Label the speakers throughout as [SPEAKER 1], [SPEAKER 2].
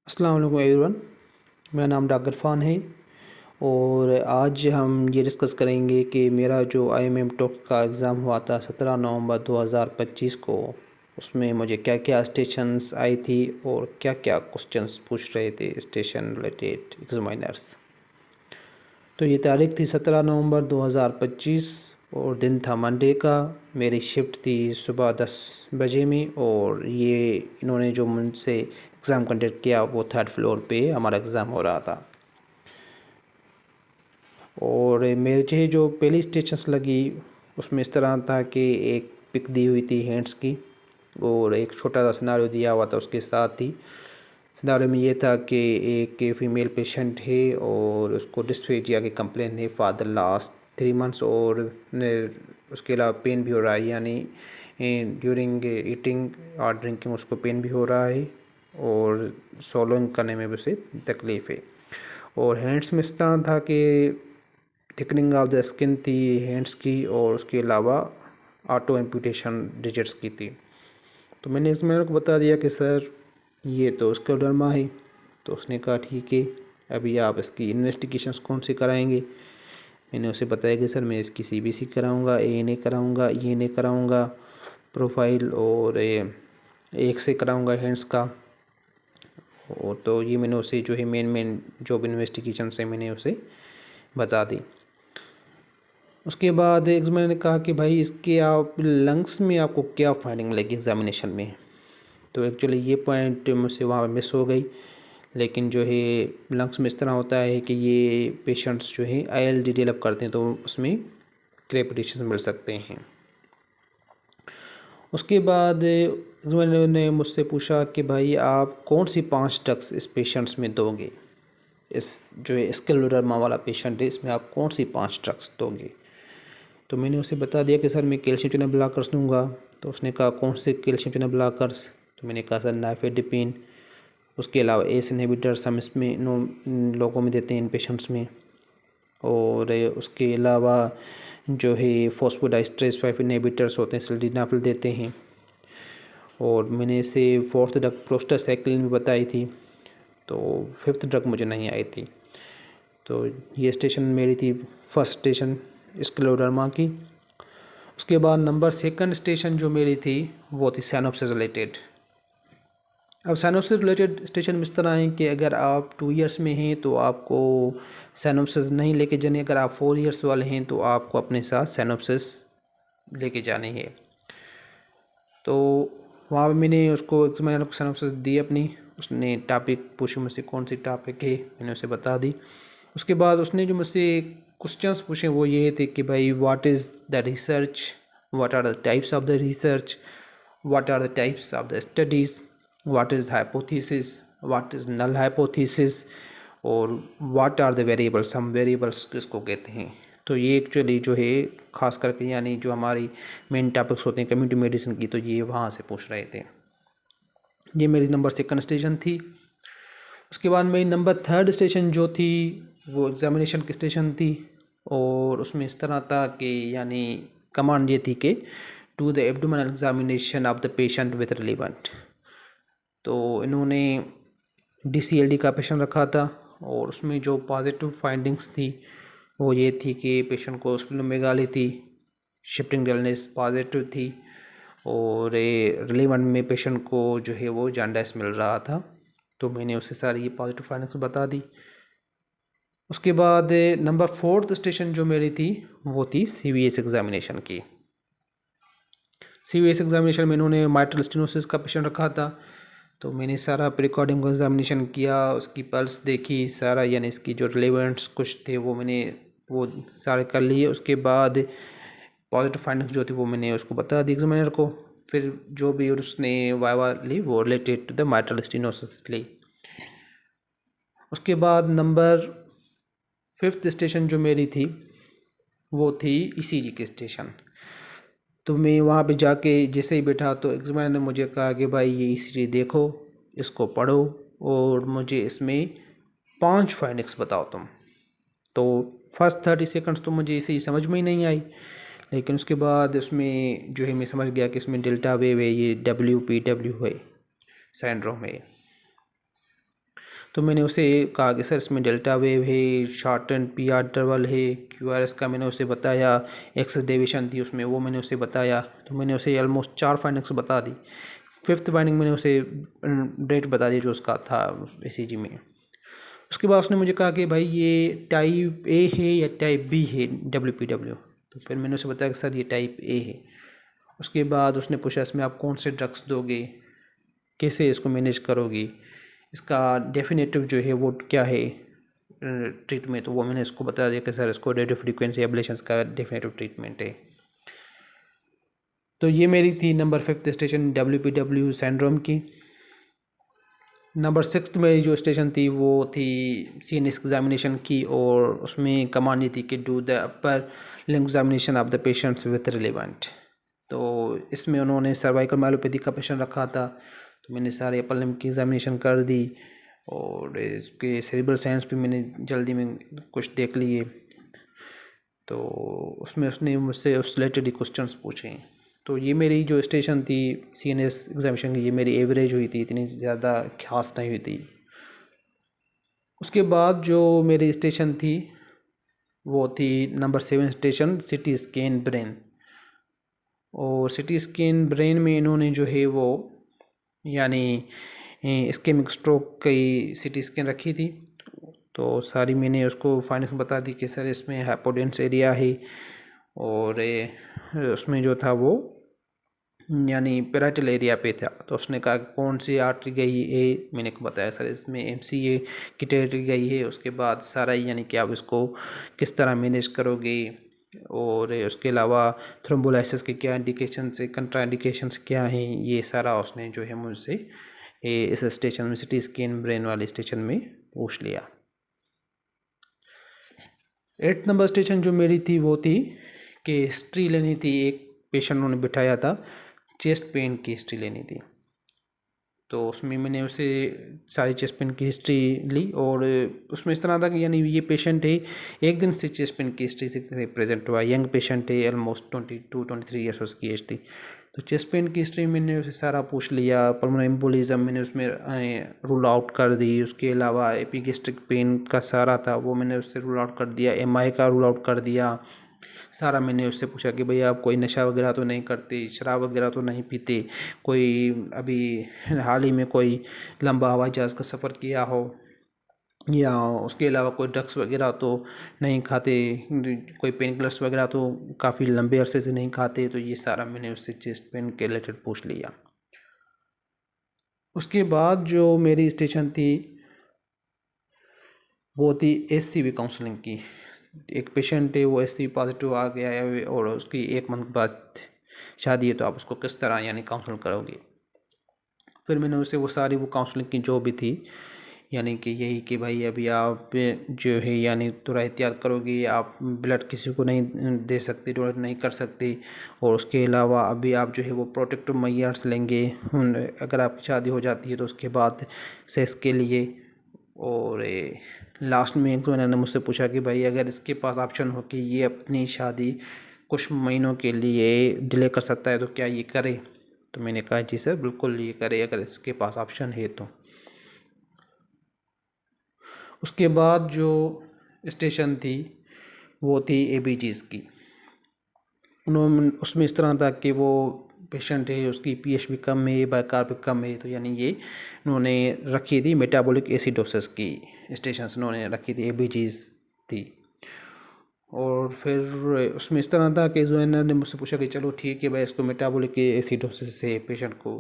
[SPEAKER 1] अस्सलाम वालेकुम एवरीवन। मेरा नाम डॉक्टर इरफान है और आज हम ये डिस्कस करेंगे कि मेरा जो आईएमएम टॉक का एग्ज़ाम हुआ था 17 नवंबर 2025 को, उसमें मुझे क्या क्या स्टेशंस आई थी और क्या क्या क्वेश्चंस पूछ रहे थे स्टेशन रिलेटेड एग्जामिनर्स। तो ये तारीख़ थी 17 नवंबर 2025 और दिन था मंडे का। मेरी शिफ्ट थी सुबह 10 बजे में और ये इन्होंने जो मुझसे एग्ज़ाम कंडक्ट किया वो थर्ड फ्लोर पे हमारा एग्ज़ाम हो रहा था। और मुझे जो पहली स्टेशंस लगी उसमें इस तरह था कि एक पिक दी हुई थी हैंड्स की और एक छोटा सा सिनारियो दिया हुआ था उसके साथ ही। सिनारियो में ये था कि एक फ़ीमेल पेशेंट है और उसको डिस्फेजिया की कंप्लेन है फॉर द लास्ट 3 मंथ्स और उसके अलावा पेन भी हो रहा है, यानी ड्यूरिंग ईटिंग और ड्रिंकिंग उसको पेन भी हो रहा है और सोलोइंग करने में भी उसे तकलीफ़ है। और हैंड्स में इस तरह था कि थिकनिंग ऑफ द स्किन थी हैंड्स की और उसके अलावा ऑटो एम्पुटेशन डिजिट्स की थी। तो मैंने एग्जामिनर को बता दिया कि सर ये तो स्क्लेरोडर्मा है। तो उसने कहा ठीक है, अभी आप इसकी इन्वेस्टिगेशंस कौन सी कराएंगे। मैंने उसे बताया कि सर मैं इसकी सीबीसी कराऊंगा, एएनए कराऊंगा, ईएनए कराऊंगा, प्रोफाइल और एक्स-रे कराऊंगा हैंड्स का। और तो ये मैंने उसे जो है मेन जॉब इन्वेस्टिगेशन से मैंने उसे बता दी। उसके बाद एग्जामिनर ने कहा कि भाई इसके आप लंग्स में आपको क्या फाइंडिंग लगी एग्जामिनेशन में। तो एक्चुअली ये पॉइंट मुझसे वहाँ मिस हो गई, लेकिन जो है लंग्स में इस तरह होता है कि ये पेशेंट्स जो है आईएलडी डेवलप करते हैं तो उसमें क्रेपिटेशन मिल सकते हैं। उसके बाद एग्जामिनर ने मुझसे पूछा कि भाई आप कौन सी 5 ड्रग्स इस पेशेंट्स में दोगे, इस जो है स्क्लेरोडर्मा वाला पेशेंट है इसमें आप कौन सी 5 ड्रग्स दोगे। तो मैंने उसे बता दिया कि सर मैं कैल्शियम चैनल ब्लॉकर्स दूंगा। तो उसने कहा कौन से कैल्शियम चैनल ब्लॉकर्स। तो मैंने कहा सर नाइफेडिपिन, उसके अलावा एस इनहिबिटर्स हम इसमें लोगों में देते हैं इन पेशेंट्स में, और उसके अलावा जो है फॉस्फोडाइस्ट्रेस 5 इनहिबिटर्स होते हैं सिल्डेनाफिल देते हैं। और मैंने इसे 4th ड्रग प्रोस्टासाइक्लिन भी बताई थी। तो 5th ड्रग मुझे नहीं आई थी। तो ये स्टेशन मेरी थी फर्स्ट स्टेशन स्क्लेरोडर्मा की। उसके बाद नंबर 2 स्टेशन जो मेरी थी वो थी साइनोप्सिस रिलेटेड। अब साइनोप्सिस रिलेटेड स्टेशन में इस तरह है कि अगर आप 2 इयर्स में हैं तो आपको साइनोप्सिस नहीं लेके जानी, अगर आप 4 इयर्स वाले हैं तो आपको अपने साथ साइनोप्सिस लेके जानी है। तो वहाँ पे मैंने उसको एग्जामिनर को साइनोप्सिस दी अपनी, उसने टॉपिक पूछी मुझसे कौन सी टॉपिक है, मैंने उसे बता दी। उसके बाद उसने जो मुझसे क्वेश्चंस पूछे वो ये थे कि भाई what is the research, what are the types of the research, what are the types of the studies, what is hypothesis, what is null hypothesis, और व्हाट आर द वेरिएबल्स, हम वेरिएबल्स किसको कहते हैं। तो ये एक्चुअली जो है ख़ास करके यानी जो हमारी मेन टॉपिक्स होते हैं कम्युनिटी मेडिसिन की, तो ये वहाँ से पूछ रहे थे। ये मेरी नंबर 2 स्टेशन थी। उसके बाद मेरी नंबर 3 स्टेशन जो थी वो एग्ज़ामिनेशन की स्टेशन थी और उसमें इस तरह था कि यानी कमांड ये थी कि to the abdominal examination of the patient with relevant. तो इन्होंने डीसीएलडी का पेशेंट रखा था और उसमें जो पॉजिटिव फाइंडिंग्स थी वो ये थी कि पेशेंट को स्प्लेनोमेगाली थी, शिफ्टिंग डलनेस पॉजिटिव थी और रिलेवेंट में पेशेंट को जो है वो जॉन्डिस मिल रहा था। तो मैंने उसे सारी ये पॉजिटिव फाइंडिंग्स बता दी। उसके बाद नंबर 4th स्टेशन जो मेरी थी वो थी सीवीएस एग्जामिनेशन की। सीवीएस एग्जामिनेशन में इन्होंने माइट्रल स्टेनोसिस का पेशेंट रखा था। तो मैंने सारा प्रिकॉर्डिंग का एग्जामिनेशन किया, उसकी पल्स देखी सारा, यानी इसकी जो रिलेवेंट्स कुछ थे वो मैंने वो सारे कर लिए। उसके बाद पॉजिटिव फाइंडिंग्स जो थी वो मैंने उसको बता दी एग्जामिनर को। फिर जो भी उसने वाइवा ली वो related to the mitral stenosis ली। उसके बाद नंबर 5th स्टेशन जो मेरी थी वो थी ईसीजी की स्टेशन। तो मैं वहाँ पे जाके जैसे ही बैठा तो एग्जामिनर ने मुझे कहा कि भाई ये ईसीजी देखो, इसको पढ़ो और मुझे इसमें 5 फाइंडिंग्स बताओ तुम। तो फर्स्ट 30 सेकंड्स तो मुझे इसे समझ में ही नहीं आई, लेकिन उसके बाद उसमें जो है मैं समझ गया कि इसमें डेल्टा वेव है, ये WPW है सिंड्रोम है। तो मैंने उसे कहा कि सर इसमें डेल्टा वेव है, short and P R interval है, क्यू आर एस का मैंने उसे बताया, एक्सेस डेविएशन थी उसमें वो मैंने उसे बताया। तो मैंने उसे ऑलमोस्ट 4 फाइंडिंग्स बता दी। 5th फाइंडिंग मैंने उसे डेट बता दी जो उसका था ECG में। उसके बाद उसने मुझे कहा कि भाई ये टाइप ए है या टाइप बी है WPW। तो फिर मैंने उसे बताया कि सर ये टाइप ए है। उसके बाद उसने पूछा इसमें आप कौन से ड्रग्स दोगे, कैसे इसको मैनेज करोगे, इसका डेफिनेटिव जो है वो क्या है ट्रीटमेंट। तो वो मैंने इसको बता दिया कि सर इसको रेडियो फ्रीक्वेंसी एब्लेशंस का डेफिनेटिव ट्रीटमेंट है। तो ये मेरी थी number 5th station WPW syndrome की। नंबर 6th मेरी जो स्टेशन थी वो थी CNS एग्जामिनेशन की, और उसमें कमांड ये थी कि डू द अपर लिंग examination of the patients with relevant. तो इसमें उन्होंने सर्वाइकल माइलोपैथी का पेशेंट रखा था, तो मैंने सारे अपर लिम्ब की एग्जामिनेशन कर दी, और इसके सेरिब्रल साइंस भी मैंने जल्दी में कुछ देख लिए। तो उसमें उसने मुझसे उस रिलेटेड ही क्वेश्चंस पूछे। तो ये मेरी जो स्टेशन थी CNS एग्जामिनेशन की, ये मेरी एवरेज हुई थी, इतनी ज़्यादा खास नहीं हुई थी। उसके बाद जो मेरी स्टेशन थी वो थी number 7 station CT scan brain. और CT स्कैन ब्रेन में इन्होंने जो है वो यानी इस्केमिक स्ट्रोक की CT स्कैन रखी थी। तो सारी मैंने उसको फाइंडिंग्स बता दी कि सर इसमें हाइपोडेंस एरिया है, और उसमें जो था वो यानी पेराइटल एरिया पे था। तो उसने कहा कि कौन सी आर्टरी गई है, मैंने को बताया सर इसमें MCA की टेरिटरी गई है। उसके बाद सारा यानी कि आप इसको किस तरह मैनेज करोगे, और उसके अलावा थ्रोम्बोलाइसिस के क्या इंडिकेशन से कंट्राइंडिकेशंस क्या हैं, ये सारा उसने जो है मुझसे इस स्टेशन में CT स्कैन ब्रेन वाले स्टेशन में पूछ लिया। 8 नंबर स्टेशन जो मेरी थी वो थी कि हिस्ट्री लेनी थी। एक पेशेंट उन्होंने बिठाया था, चेस्ट पेन की हिस्ट्री लेनी थी। तो उसमें मैंने उसे सारी चेस्ट पेन की हिस्ट्री ली, और उसमें इस तरह था कि यानी ये पेशेंट है एक दिन से चेस्ट पेन की हिस्ट्री से प्रेजेंट हुआ, यंग पेशेंट है, ऑलमोस्ट 22-23 ईयर्स उसकी एज थी। तो चेस्ट पेन की हिस्ट्री मैंने उसे सारा पूछ लिया। पल्मोनरी एम्बोलिज्म मैंने उसमें रूल आउट कर दी। उसके अलावा एपिगेस्ट्रिक पेन का सारा था वो मैंने उससे रूल आउट कर दिया। MI का रूल आउट कर दिया। सारा मैंने उससे पूछा कि भैया आप कोई नशा वगैरह तो नहीं करते, शराब वगैरह तो नहीं पीते, कोई अभी हाल ही में कोई लंबा हवाई जहाज़ का सफ़र किया हो, या उसके अलावा कोई ड्रग्स वगैरह तो नहीं खाते, कोई पेन किलर्स वगैरह तो काफ़ी लंबे अरसे से नहीं खाते। तो ये सारा मैंने उससे चेस्ट पेन के रिलेटेड पूछ लिया। उसके बाद जो मेरी स्टेशन थी वो थी HCV काउंसलिंग की। एक पेशेंट है वो HCV पॉजिटिव आ गया है, और उसकी 1 मंथ बाद शादी है, तो आप उसको किस तरह यानी काउंसल करोगे। फिर मैंने उसे वो सारी वो काउंसलिंग की जो भी थी, यानी कि यही कि भाई अभी आप जो है यानी थोड़ा एहतियात करोगे, आप ब्लड किसी को नहीं दे सकते, डोनेट नहीं कर सकते, और उसके अलावा अभी आप जो है वो प्रोटेक्टिव मेजर्स लेंगे अगर आपकी शादी हो जाती है तो उसके बाद सेक्स के लिए। और लास्ट में एक उन्होंने मुझसे पूछा कि भाई अगर इसके पास ऑप्शन हो कि ये अपनी शादी कुछ महीनों के लिए डिले कर सकता है तो क्या ये करे। तो मैंने कहा जी सर बिल्कुल ये करे अगर इसके पास ऑप्शन है तो। उसके बाद जो स्टेशन थी वो थी ABGs की। उन्होंने उसमें इस तरह था कि वो पेशेंट है उसकी pH भी कम है, बायकार भी कम है, तो यानी ये उन्होंने रखी थी मेटाबॉलिक एसिडोसिस की स्टेशन उन्होंने रखी थी, ABGs थी। और फिर उसमें इस तरह था कि जोइनर ने मुझसे पूछा कि चलो ठीक है भाई इसको मेटाबॉलिक एसिडोसिस से पेशेंट को,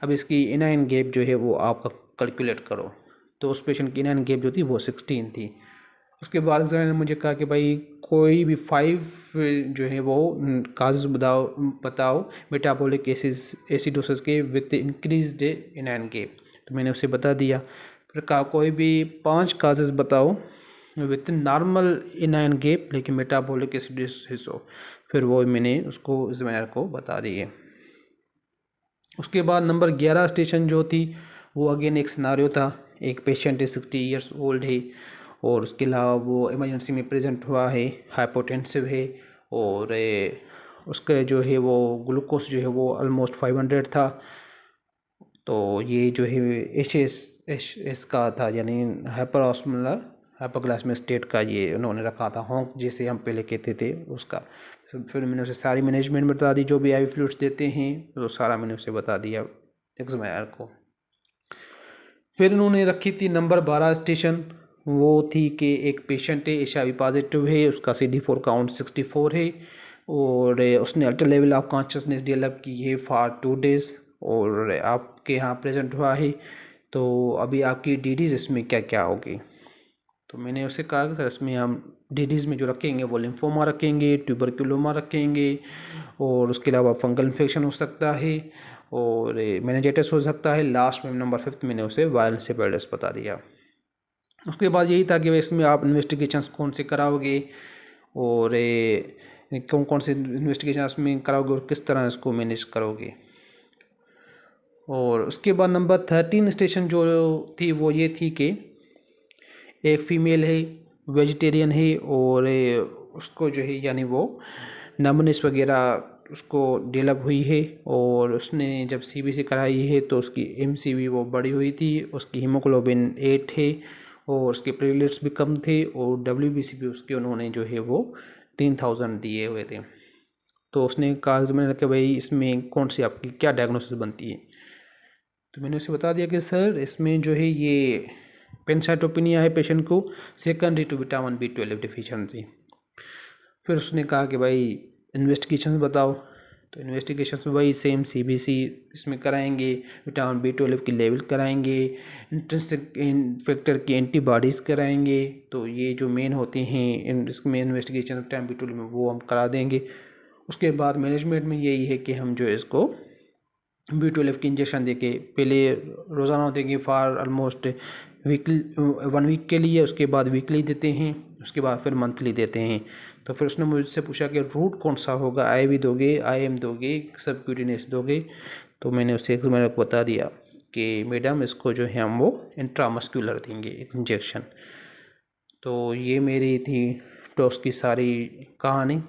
[SPEAKER 1] अब इसकी इनाइन गैप जो है वो आपका कैलकुलेट करो। तो उस पेशेंट की इनाइन गैप जो थी वो 16 थी। उसके बाद जोइनर ने मुझे कहा कि भाई कोई भी 5 जो है वो काजेज बताओ मेटाबॉलिक एसिडोसिस के विद इंक्रीज्ड इनाइन गैप। तो मैंने उसे बता दिया। फिर कहा कोई भी 5 काजेज बताओ विद नॉर्मल इनाइन गैप लेकिन मेटाबॉलिक एसिडोसिस हो। फिर वो मैंने उसको एग्जामिनर को बता दिए। उसके बाद नंबर 11 स्टेशन जो थी वो अगेन एक सिनारियो था। एक पेशेंट है 60 ईयर्स ओल्ड है, और उसके अलावा वो इमरजेंसी में प्रेजेंट हुआ है, हाइपोटेंसिव है, और उसका जो है वो ग्लूकोज जो है वो ऑलमोस्ट 500 था। तो ये जो है एच का था, यानी हाइपरऑस्मोलर हाइपोग्लाइसेमिक स्टेट का ये उन्होंने रखा था, होंक जिसे हम पहले कहते थे उसका। फिर मैंने उसे सारी मैनेजमेंट बता दी, जो भी IV फ्लूइड्स देते हैं तो सारा मैंने उसे बता दिया एग्जामिनर को। फिर उन्होंने रखी थी नंबर 12 स्टेशन, वो थी कि एक पेशेंट है HIV पॉजिटिव है, उसका CD4 काउंट 64 है और उसने alter level of consciousness develop की है फॉर 2 डेज़ और आपके यहाँ प्रेजेंट हुआ है, तो अभी आपकी DDs इसमें क्या क्या होगी। तो मैंने उसे कहा कि सर इसमें हम DDs में जो रखेंगे वो लिम्फोमा रखेंगे, ट्यूबरक्यूलोमा रखेंगे और उसके अलावा फंगल इन्फेक्शन हो सकता है और मेनिंजाइटिस हो सकता है। लास्ट में नंबर 5 मैंने उसे वायरल एंसेफेलाइटिस बता दिया। उसके बाद यही था कि इसमें आप इन्वेस्टिगेशंस कौन से कराओगे और कौन कौन से इन्वेस्टिगेशंस में कराओगे और किस तरह इसको मैनेज करोगे। और उसके बाद नंबर 13 स्टेशन जो थी वो ये थी कि एक फ़ीमेल है, वेजिटेरियन है और उसको जो है यानी वो नमनेस वगैरह उसको डेवलप हुई है और उसने जब CBC कराई है तो उसकी MCV वो बढ़ी हुई थी, उसकी हीमोग्लोबिन 8 है और उसके प्लेटलेट्स भी कम थे और WBC भी उसके उन्होंने जो है वो 3000 दिए हुए थे। तो उसने कहा मैंने कि भाई इसमें कौन सी आपकी क्या डायग्नोसिस बनती है। तो मैंने उसे बता दिया कि सर इसमें जो है ये पेनसाइटोपिनिया है पेशेंट को, secondary to vitamin B12 deficiency. फिर उसने कहा कि भाई इन्वेस्टिगेशन बताओ, तो इन्वेस्टिगेशन वही सेम CBC इसमें कराएंगे, विटामिन B12 की लेवल कराएंगे, इंट्रिंसिक फैक्टर की एंटीबॉडीज़ कराएंगे। तो ये जो मेन होते हैं इसमें इन्वेस्टिगेशन विटामिन B12 में वो हम करा देंगे। उसके बाद मैनेजमेंट में यही है कि हम जो इसको B12 की इंजेक्शन देके पहले रोज़ाना देंगे फॉर ऑलमोस्ट वीकली 1 वीक के लिए, उसके बाद वीकली देते हैं, उसके बाद फिर मंथली देते हैं। तो फिर उसने मुझसे पूछा कि रूट कौन सा होगा, IV दोगे, IM दोगे, सबक्यूटेनियस दोगे। तो मैंने उसे मैंने को बता दिया कि मैडम इसको जो है हम वो इंट्रामस्कुलर देंगे इंजेक्शन। तो ये मेरी थी टॉस की सारी कहानी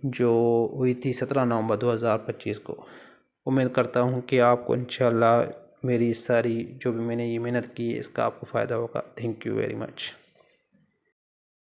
[SPEAKER 1] जो हुई थी 17 नवंबर 2025 को। उम्मीद करता हूँ कि आपको इंशाल्लाह मेरी सारी जो भी मैंने ये मेहनत की है इसका आपको फ़ायदा होगा। Thank you very much.